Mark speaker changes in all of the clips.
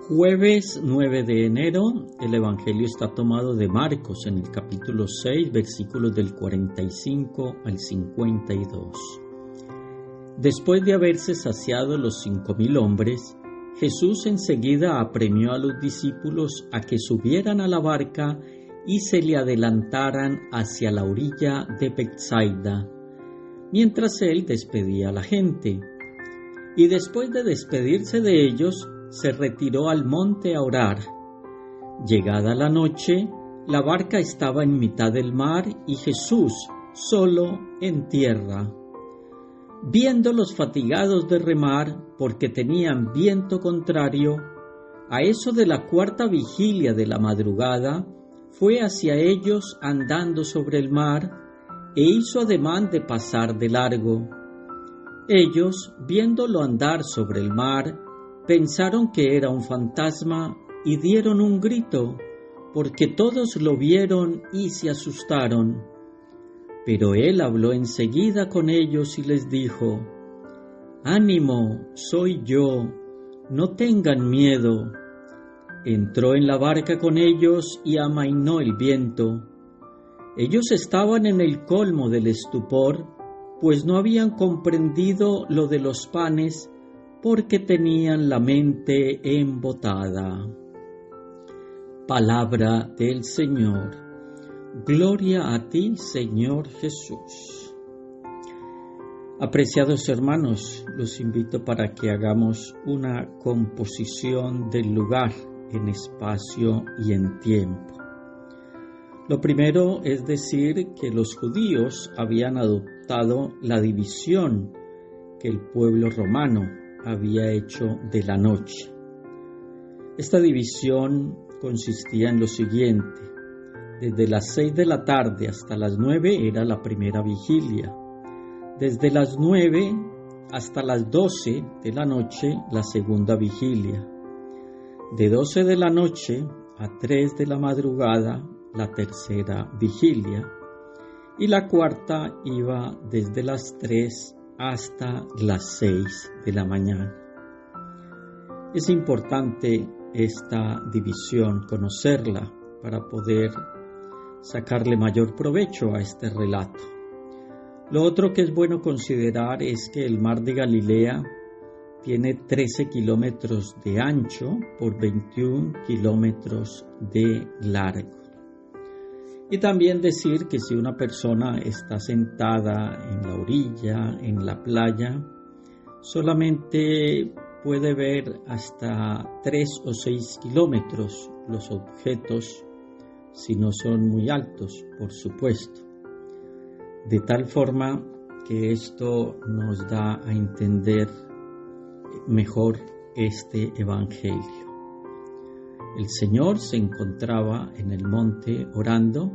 Speaker 1: Jueves 9 de enero, el Evangelio está tomado de Marcos en el capítulo 6, versículos del 45 al 52. Después de haberse saciado los 5,000 hombres, Jesús enseguida apremió a los discípulos a que subieran a la barca y se le adelantaran hacia la orilla de Betsaida, mientras él despedía a la gente. Y después de despedirse de ellos, se retiró al monte a orar. Llegada la noche, la barca estaba en mitad del mar y Jesús solo en tierra. Viéndolos fatigados de remar porque tenían viento contrario, a eso de la 4ª vigilia de la madrugada, fue hacia ellos andando sobre el mar e hizo ademán de pasar de largo. Ellos, viéndolo andar sobre el mar, pensaron que era un fantasma y dieron un grito, porque todos lo vieron y se asustaron. Pero él habló enseguida con ellos y les dijo: «Ánimo, soy yo, no tengan miedo». Entró en la barca con ellos y amainó el viento. Ellos estaban en el colmo del estupor, pues no habían comprendido lo de los panes, porque tenían la mente embotada. Palabra del Señor. Gloria a ti, Señor Jesús. Apreciados hermanos, los invito para que hagamos una composición del lugar en espacio y en tiempo. Lo primero es decir que los judíos habían adoptado la división que el pueblo romano había hecho de la noche. Esta división consistía en lo siguiente: desde las 6 de la tarde hasta las 9 era la primera vigilia, desde las 9 hasta las 12 de la noche la segunda vigilia, de 12 de la noche a 3 de la madrugada la tercera vigilia, y la cuarta iba desde las 3 hasta las 6 de la mañana. Es importante esta división, conocerla, para poder sacarle mayor provecho a este relato. Lo otro que es bueno considerar es que el mar de Galilea tiene 13 kilómetros de ancho por 21 kilómetros de largo. Y también decir que si una persona está sentada en la orilla, en la playa, solamente puede ver hasta 3 o 6 kilómetros los objetos, si no son muy altos, por supuesto. De tal forma que esto nos da a entender mejor este Evangelio. El Señor se encontraba en el monte orando,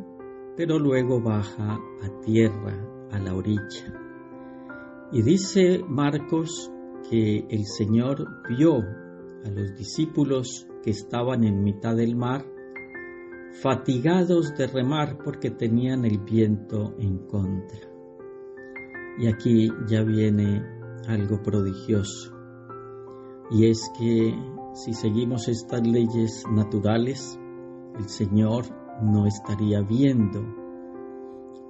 Speaker 1: pero luego baja a tierra, a la orilla. Y dice Marcos que el Señor vio a los discípulos que estaban en mitad del mar, fatigados de remar porque tenían el viento en contra. Y aquí ya viene algo prodigioso, y es que si seguimos estas leyes naturales, el Señor no estaría viendo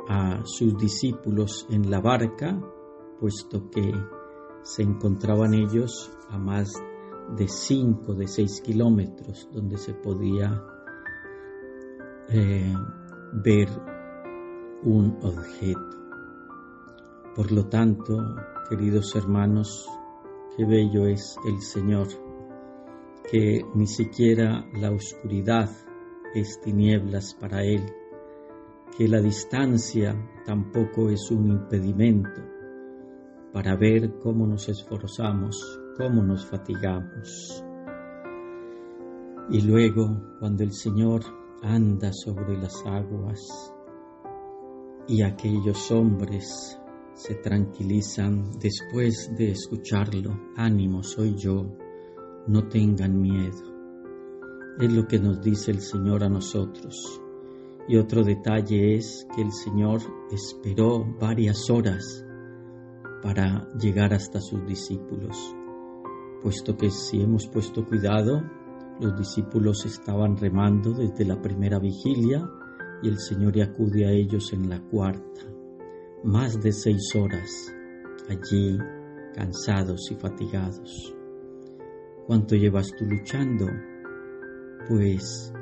Speaker 1: a sus discípulos en la barca, puesto que se encontraban ellos a más de 5, de 6 kilómetros, donde se podía ver un objeto. Por lo tanto, queridos hermanos, qué bello es el Señor, que ni siquiera la oscuridad es tinieblas para Él, que la distancia tampoco es un impedimento para ver cómo nos esforzamos, cómo nos fatigamos. Y luego, cuando el Señor anda sobre las aguas y aquellos hombres se tranquilizan después de escucharlo: «Ánimo, soy yo, no tengan miedo». Es lo que nos dice el Señor a nosotros. Y otro detalle es que el Señor esperó varias horas para llegar hasta sus discípulos, puesto que si hemos puesto cuidado, Los discípulos estaban remando desde la primera vigilia y el Señor acude a ellos en la cuarta. Más de 6 horas allí, cansados y fatigados. ¿Cuánto llevas tú luchando? Pues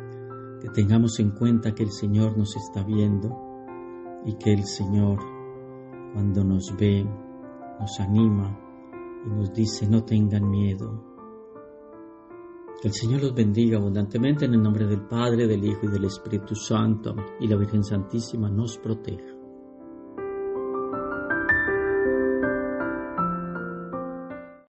Speaker 1: que tengamos en cuenta que el Señor nos está viendo y que el Señor, cuando nos ve, nos anima y nos dice: no tengan miedo. Que el Señor los bendiga abundantemente en el nombre del Padre, del Hijo y del Espíritu Santo, y la Virgen Santísima nos proteja.